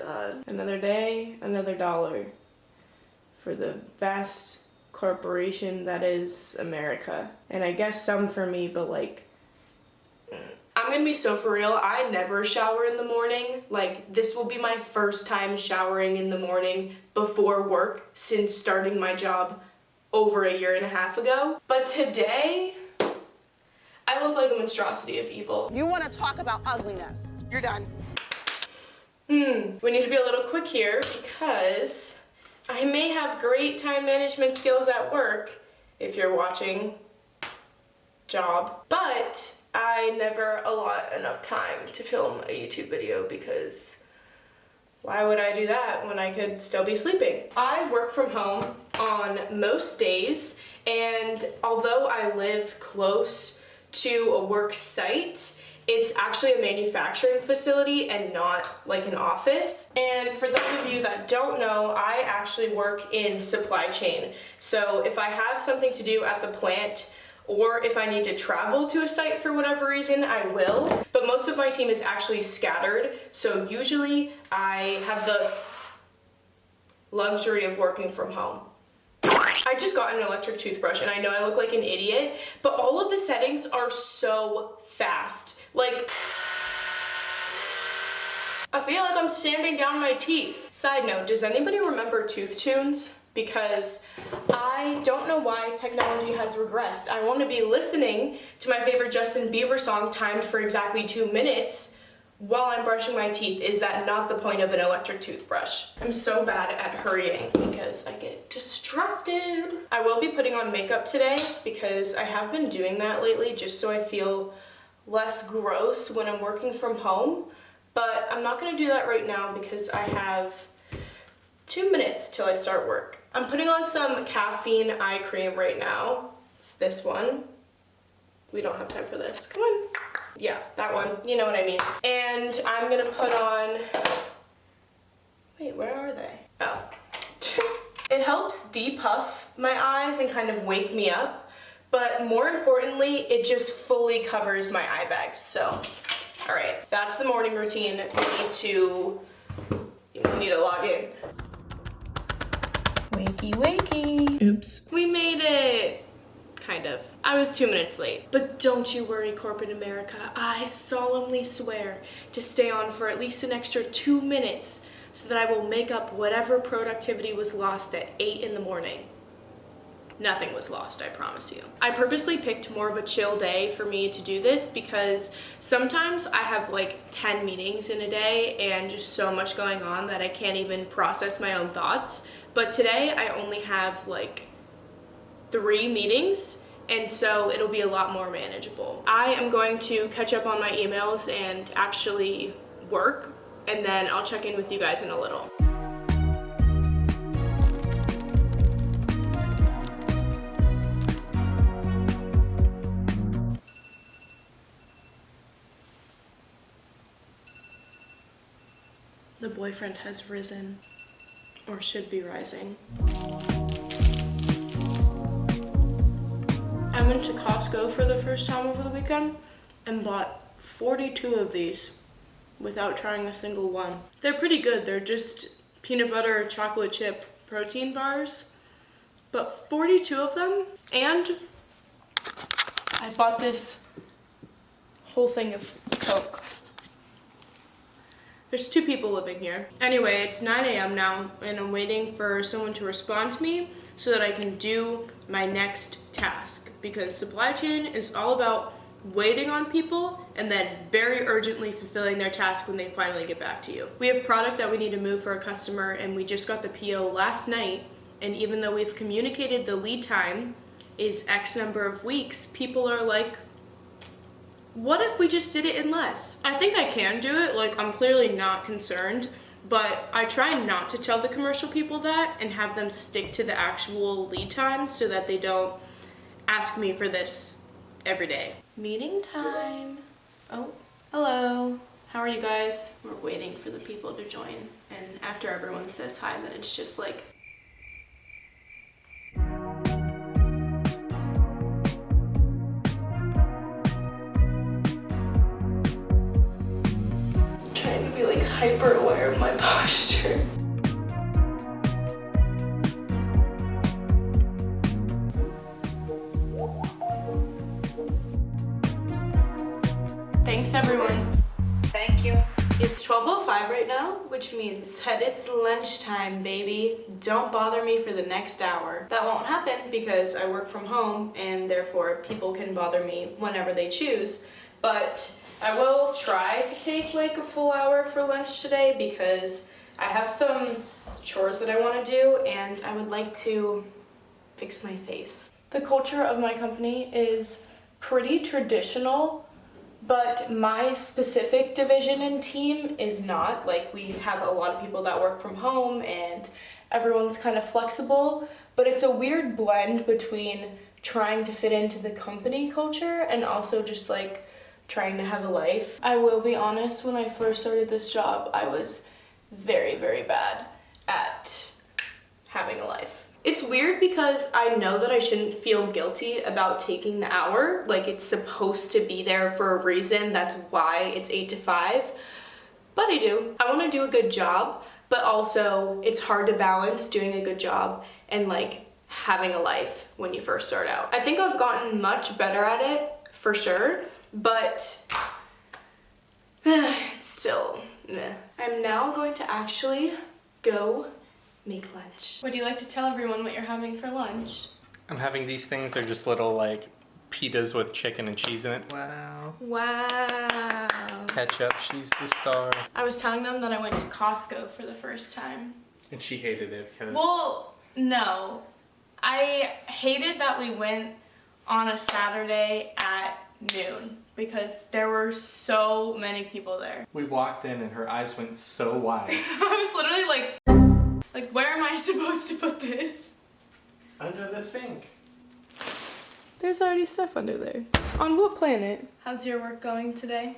God. Another day, another dollar for the vast corporation that is America. And I guess some for me, but like, I'm gonna be so for real, I never shower in the morning. Like, this will be my first time showering in the morning before work since starting my job over a year and a half ago. But today, I look like a monstrosity of evil. You want to talk about ugliness. You're done. We need to be a little quick here because I may have great time management skills at work, if you're watching, job, but I never allot enough time to film a YouTube video because why would I do that when I could still be sleeping? I work from home on most days, and although I live close to a work site, it's actually a manufacturing facility and not like an office. And for those of you that don't know, I actually work in supply chain. So if I have something to do at the plant, or if I need to travel to a site for whatever reason, I will. But most of my team is actually scattered, so usually I have the luxury of working from home. I just got an electric toothbrush and I know I look like an idiot, but all of the settings are so fast. Like, I feel like I'm sanding down my teeth. Side note, does anybody remember Tooth Tunes? Because I don't know why technology has regressed. I want to be listening to my favorite Justin Bieber song timed for exactly 2 minutes while I'm brushing my teeth. Is that not the point of an electric toothbrush? I'm so bad at hurrying because I get distracted. I will be putting on makeup today because I have been doing that lately just so I feel less gross when I'm working from home. But I'm not going to do that right now because I have 2 minutes till I start work. I'm putting on some caffeine eye cream right now. It's this one. We don't have time for this. Come on. Yeah, that one. You know what I mean. And I'm gonna put on, wait, where are they? Oh. It helps depuff my eyes and kind of wake me up, but more importantly, it just fully covers my eye bags. So, all right, that's the morning routine. We need to log in. Wakey, wakey. Oops. We made it. Kind of. I was 2 minutes late. But don't you worry, corporate America. I solemnly swear to stay on for at least an extra 2 minutes so that I will make up whatever productivity was lost at 8 in the morning. Nothing was lost, I promise you. I purposely picked more of a chill day for me to do this because sometimes I have like 10 meetings in a day and just so much going on that I can't even process my own thoughts. But today I only have like 3 meetings, and so it'll be a lot more manageable. I am going to catch up on my emails and actually work, and then I'll check in with you guys in a little. The boyfriend has risen, or should be rising. I went to Costco for the first time over the weekend and bought 42 of these without trying a single one. They're pretty good. They're just peanut butter chocolate chip protein bars, but 42 of them. And I bought this whole thing of Coke. There's 2 people living here. Anyway, it's 9 a.m. now, and I'm waiting for someone to respond to me so that I can do my next task, because supply chain is all about waiting on people and then very urgently fulfilling their task when they finally get back to you. We have product that we need to move for a customer, and we just got the PO last night, and even though we've communicated the lead time is X number of weeks, people are like, what if we just did it in less? I think I can do it. Like, I'm clearly not concerned, but I try not to tell the commercial people that and have them stick to the actual lead times so that they don't ask me for this every day. Meeting time. Oh, hello. How are you guys? We're waiting for the people to join, and after everyone says hi, then it's just like, hyper aware of my posture. Thanks everyone. Thank you. It's 12:05 right now, which means that it's lunchtime, baby. Don't bother me for the next hour. That won't happen because I work from home and therefore people can bother me whenever they choose. But I will try to take like a full hour for lunch today because I have some chores that I want to do and I would like to fix my face. The culture of my company is pretty traditional, but my specific division and team is not. Like, we have a lot of people that work from home and everyone's kind of flexible, but it's a weird blend between trying to fit into the company culture and also just like trying to have a life. I will be honest, when I first started this job, I was very, very bad at having a life. It's weird because I know that I shouldn't feel guilty about taking the hour. Like, it's supposed to be there for a reason. That's why it's 8 to 5. But I do. I want to do a good job, but also it's hard to balance doing a good job and like having a life when you first start out. I think I've gotten much better at it for sure, but it's still meh. I'm now going to actually go make lunch. Would you like to tell everyone what you're having for lunch? I'm having these things. They're just little like pitas with chicken and cheese in it. Wow. Wow. Ketchup, she's the star. I was telling them that I went to Costco for the first time. And she hated it because... Well, no. I hated that we went on a Saturday at noon because there were so many people there. We walked in and her eyes went so wide. I was literally like, where am I supposed to put this? Under the sink. There's already stuff under there. On what planet? How's your work going today?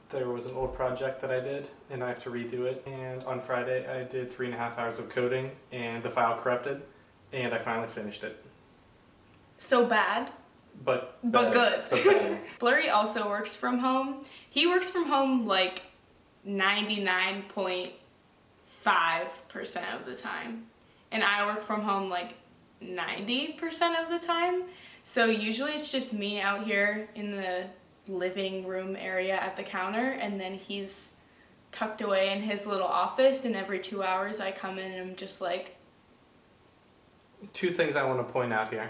There was an old project that I did and I have to redo it. And on Friday I did 3.5 hours of coding and the file corrupted and I finally finished it. So bad? But good. But better. Blurry also works from home. He works from home like 99.5% of the time. And I work from home like 90% of the time. So usually it's just me out here in the living room area at the counter, and then he's tucked away in his little office, and every 2 hours I come in and I'm just like... Two things I want to point out here.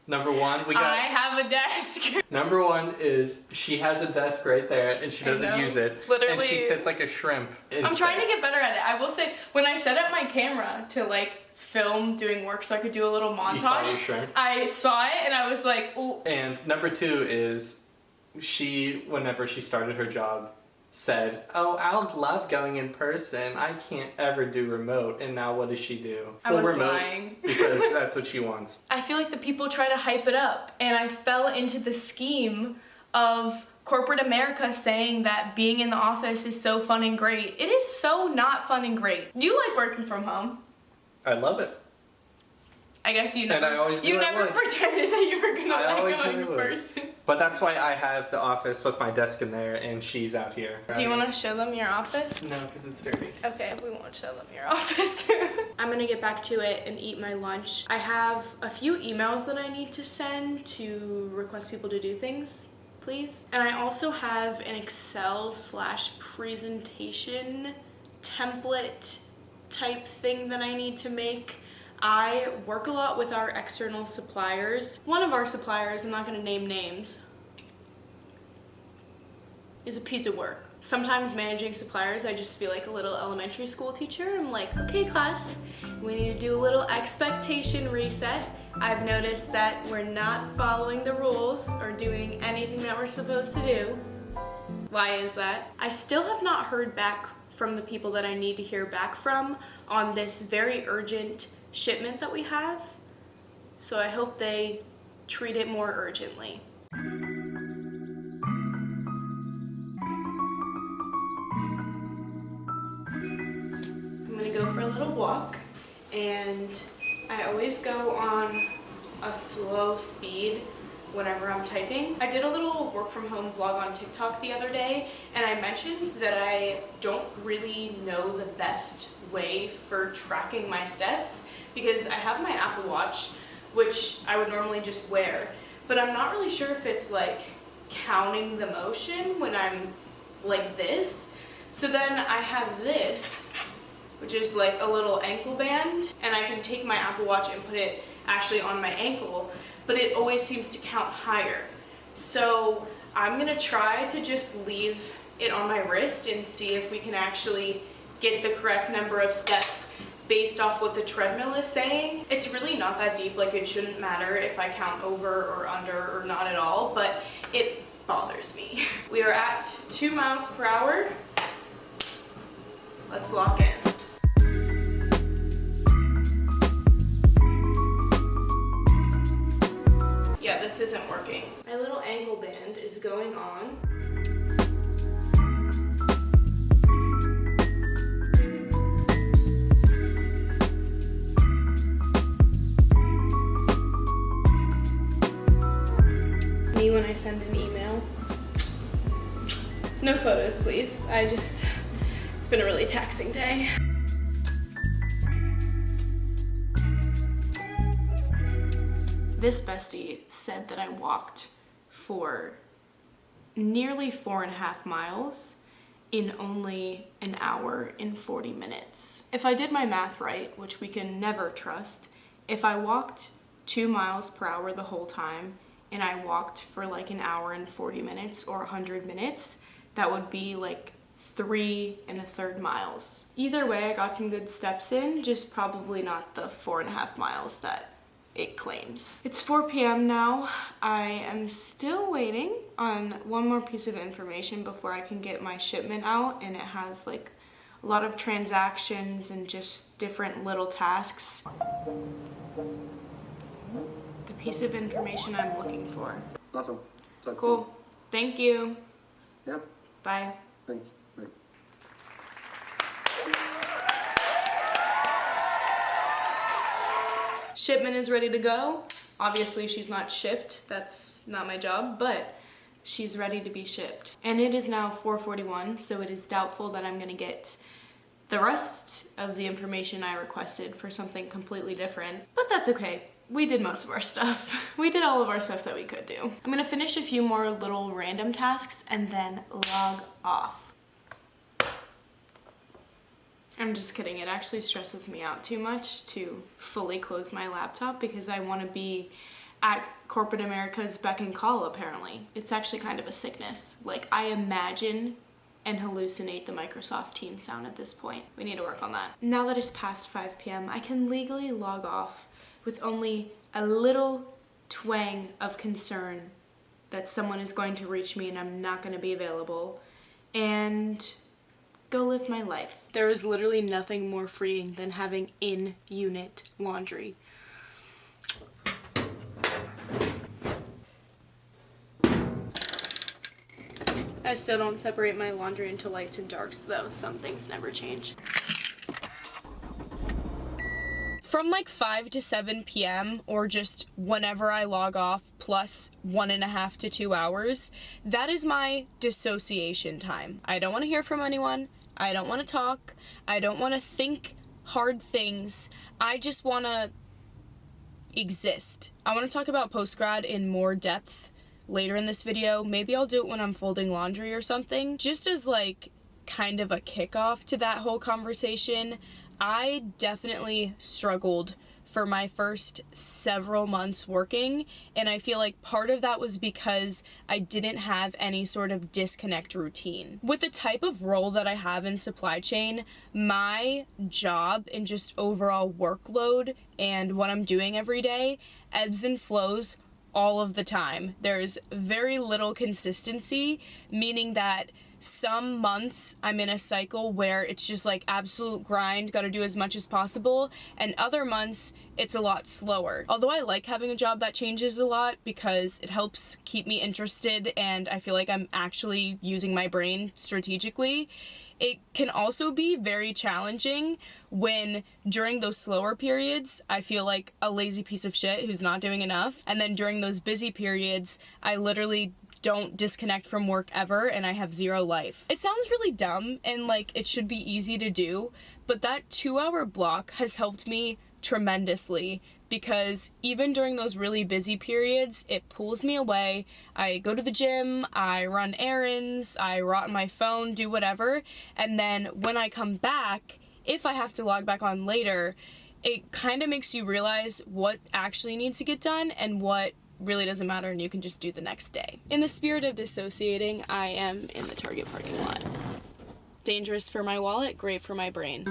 Number one, we got... I have a desk. Number one is she has a desk right there and she doesn't use it. Literally. And she sits like a shrimp instead. I'm trying to get better at it. I will say, when I set up my camera to like film doing work so I could do a little montage, You saw your shrimp? I saw it and I was like, oh. And number two is she, whenever she started her job, said, oh, I would love going in person. I can't ever do remote. And now what does she do? I was remote lying. Because that's what she wants. I feel like the people try to hype it up, and I fell into the scheme of corporate America saying that being in the office is so fun and great. It is so not fun and great. Do you like working from home? I love it. I guess you And I always knew you I never would. pretended that you were gonna I always like going knew in I would. person. But that's why I have the office with my desk in there and she's out here. Do you want to show them your office? No, because it's dirty. Okay, we won't show them your office. I'm gonna get back to it and eat my lunch. I have a few emails that I need to send to request people to do things, please. And I also have an Excel/presentation template type thing that I need to make. I work a lot with our external suppliers. One of our suppliers, I'm not gonna name names, is a piece of work. Sometimes managing suppliers, I just feel like a little elementary school teacher. I'm like, okay class, we need to do a little expectation reset. I've noticed that we're not following the rules or doing anything that we're supposed to do. Why is that? I still have not heard back from the people that I need to hear back from on this very urgent shipment that we have. So I hope they treat it more urgently. I'm gonna go for a little walk, and I always go on a slow speed whenever I'm typing. I did a little work from home vlog on TikTok the other day, and I mentioned that I don't really know the best way for tracking my steps because I have my Apple Watch, which I would normally just wear, but I'm not really sure if it's like counting the motion when I'm like this. So then I have this, which is like a little ankle band, and I can take my Apple Watch and put it actually on my ankle, but it always seems to count higher. So I'm gonna try to just leave it on my wrist and see if we can actually get the correct number of steps based off what the treadmill is saying. It's really not that deep, like it shouldn't matter if I count over or under or not at all, but it bothers me. We are at 2 miles per hour. Let's lock in. Yeah, this isn't working. My little ankle band is going on. Me when I send an email. No photos, please. It's been a really taxing day. This bestie said that I walked for nearly 4.5 miles in only an hour and 40 minutes. If I did my math right, which we can never trust, if I walked 2 miles per hour the whole time and I walked for like an hour and 40 minutes or 100 minutes, that would be like 3 1/3 miles. Either way, I got some good steps in, just probably not the 4.5 miles that it claims. It's 4 p.m. now. I am still waiting on one more piece of information before I can get my shipment out, and it has like a lot of transactions and just different little tasks. The piece of information I'm looking for. Awesome. Talk Cool. Thank you. Yeah. Bye. Thanks. Bye. Shipment is ready to go. Obviously she's not shipped, that's not my job, but she's ready to be shipped. And it is now 4:41, so it is doubtful that I'm gonna get the rest of the information I requested for something completely different, but that's okay. We did most of our stuff. We did all of our stuff that we could do. I'm gonna finish a few more little random tasks and then log off. I'm just kidding, it actually stresses me out too much to fully close my laptop because I want to be at corporate America's beck and call apparently. It's actually kind of a sickness. Like, I imagine and hallucinate the Microsoft Teams sound at this point. We need to work on that. Now that it's past 5 p.m., I can legally log off with only a little twang of concern that someone is going to reach me and I'm not going to be available, and go live my life. There is literally nothing more freeing than having in-unit laundry. I still don't separate my laundry into lights and darks though. Some things never change. From like 5 to 7 p.m. or just whenever I log off plus 1.5 to 2 hours, that is my dissociation time. I don't want to hear from anyone. I don't want to talk. I don't want to think hard things. I just want to exist. I want to talk about postgrad in more depth later in this video. Maybe I'll do it when I'm folding laundry or something. Just as like kind of a kickoff to that whole conversation, I definitely struggled for my first several months working, and I feel like part of that was because I didn't have any sort of disconnect routine. With the type of role that I have in supply chain, my job and just overall workload and what I'm doing every day ebbs and flows all of the time. There's very little consistency, meaning that some months I'm in a cycle where it's just like absolute grind, gotta do as much as possible, and other months it's a lot slower. Although I like having a job that changes a lot because it helps keep me interested and I feel like I'm actually using my brain strategically, it can also be very challenging when during those slower periods, I feel like a lazy piece of shit who's not doing enough. And then during those busy periods, I literally don't disconnect from work ever and I have zero life. It sounds really dumb and like it should be easy to do, but that 2-hour block has helped me tremendously because even during those really busy periods, it pulls me away. I go to the gym, I run errands, I rot on my phone, do whatever, and then when I come back, if I have to log back on later, it kind of makes you realize what actually needs to get done and what really doesn't matter and you can just do the next day. In the spirit of dissociating, I am in the Target parking lot. Dangerous for my wallet, great for my brain.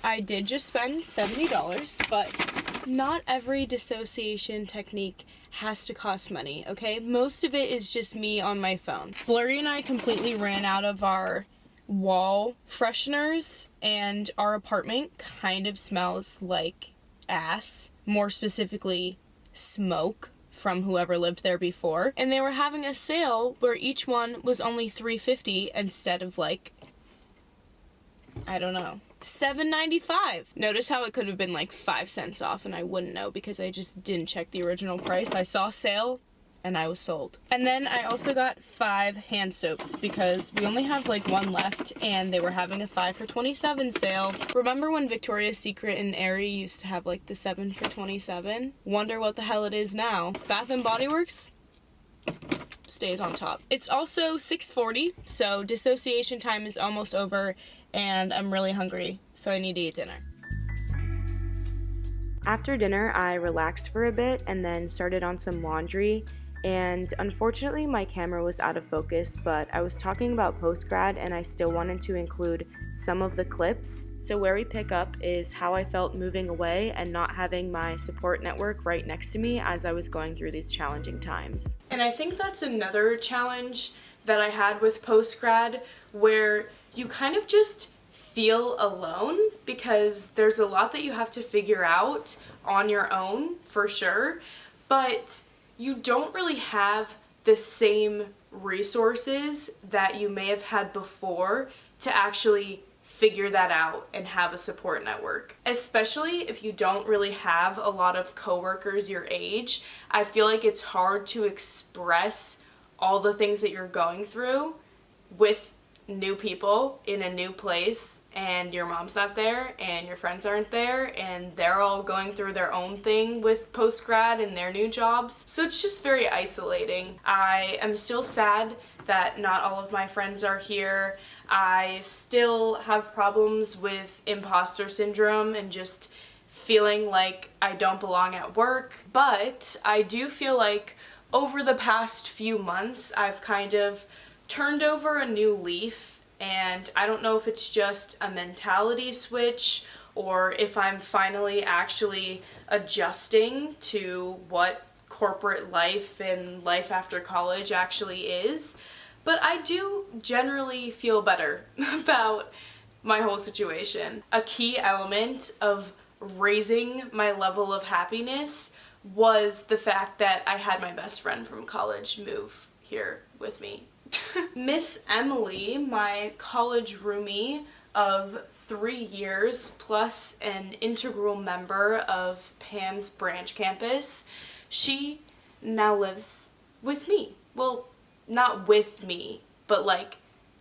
I did just spend $70, but not every dissociation technique has to cost money, okay? Most of it is just me on my phone. Blurry and I completely ran out of our wall fresheners, and our apartment kind of smells like ass, more specifically smoke from whoever lived there before. And they were having a sale where each one was only $3.50 instead of like, I don't know, $7.95. Notice how it could have been like 5 cents off and I wouldn't know because I just didn't check the original price. I saw sale and I was sold. And then I also got 5 hand soaps because we only have like 1 left and they were having a 5 for $27 sale. Remember when Victoria's Secret and Aerie used to have like the 7 for $27? Wonder what the hell it is now. Bath and Body Works stays on top. It's also 6:40, so dissociation time is almost over and I'm really hungry, so I need to eat dinner. After dinner, I relaxed for a bit and then started on some laundry. And unfortunately my camera was out of focus, but I was talking about postgrad and I still wanted to include some of the clips. So where we pick up is how I felt moving away and not having my support network right next to me as I was going through these challenging times. And I think that's another challenge that I had with postgrad, where you kind of just feel alone because there's a lot that you have to figure out on your own, for sure, but you don't really have the same resources that you may have had before to actually figure that out and have a support network. Especially if you don't really have a lot of coworkers your age, I feel like it's hard to express all the things that you're going through with new people in a new place, and your mom's not there and your friends aren't there and they're all going through their own thing with post-grad and their new jobs. So it's just very isolating. I am still sad that not all of my friends are here. I still have problems with imposter syndrome and just feeling like I don't belong at work, but I do feel like over the past few months I've kind of turned over a new leaf, and I don't know if it's just a mentality switch or if I'm finally actually adjusting to what corporate life and life after college actually is, but I do generally feel better about my whole situation. A key element of raising my level of happiness was the fact that I had my best friend from college move here with me. Miss Emily, my college roomie of 3 years plus an integral member of Penn's branch campus, she now lives with me. Well, not with me, but like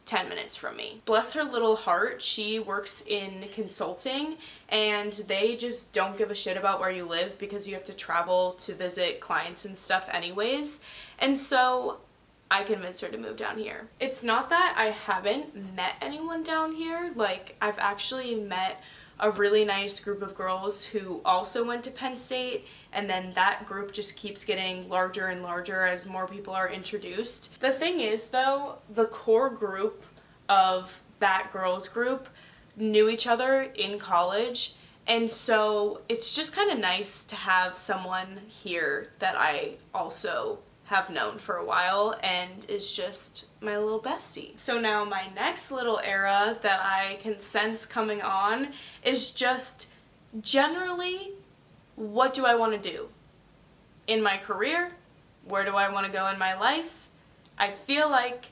10 minutes from me. Bless her little heart, she works in consulting and they just don't give a shit about where you live because you have to travel to visit clients and stuff anyways. And so I convinced her to move down here. It's not that I haven't met anyone down here. Like, I've actually met a really nice group of girls who also went to Penn State, and then that group just keeps getting larger and larger as more people are introduced. The thing is, though, the core group of that girls group knew each other in college, and so it's just kind of nice to have someone here that I also have known for a while and is just my little bestie. So now my next little era that I can sense coming on is just generally, what do I want to do in my career? Where do I want to go in my life? I feel like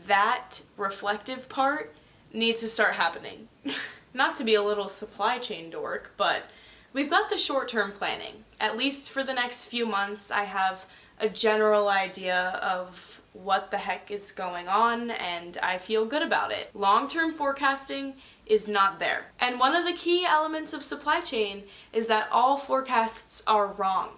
that reflective part needs to start happening. Not to be a little supply chain dork, but we've got the short-term planning. At least for the next few months, I have a general idea of what the heck is going on, and I feel good about it. Long-term forecasting is not there. And one of the key elements of supply chain is that all forecasts are wrong.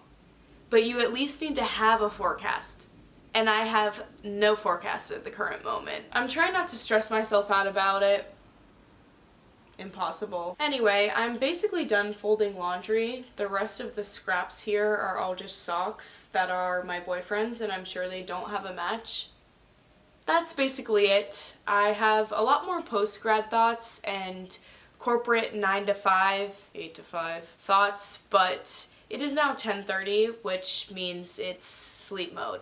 But you at least need to have a forecast. And I have no forecast at the current moment. I'm trying not to stress myself out about it. Impossible. Anyway, I'm basically done folding laundry. The rest of the scraps here are all just socks that are my boyfriend's, and I'm sure they don't have a match. That's basically it. I have a lot more post-grad thoughts and corporate 9 to 5, 8 to 5 thoughts, but it is now 10:30, which means it's sleep mode.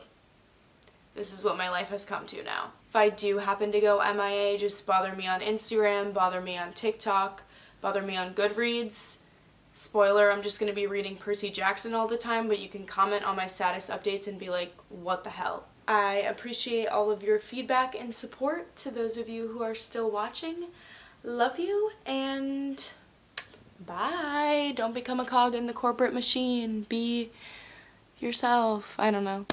This is what my life has come to now. If I do happen to go MIA, just bother me on Instagram, bother me on TikTok, bother me on Goodreads. Spoiler, I'm just going to be reading Percy Jackson all the time, but you can comment on my status updates and be like, what the hell? I appreciate all of your feedback and support. To those of you who are still watching, love you, and bye. Don't become a cog in the corporate machine. Be yourself. I don't know.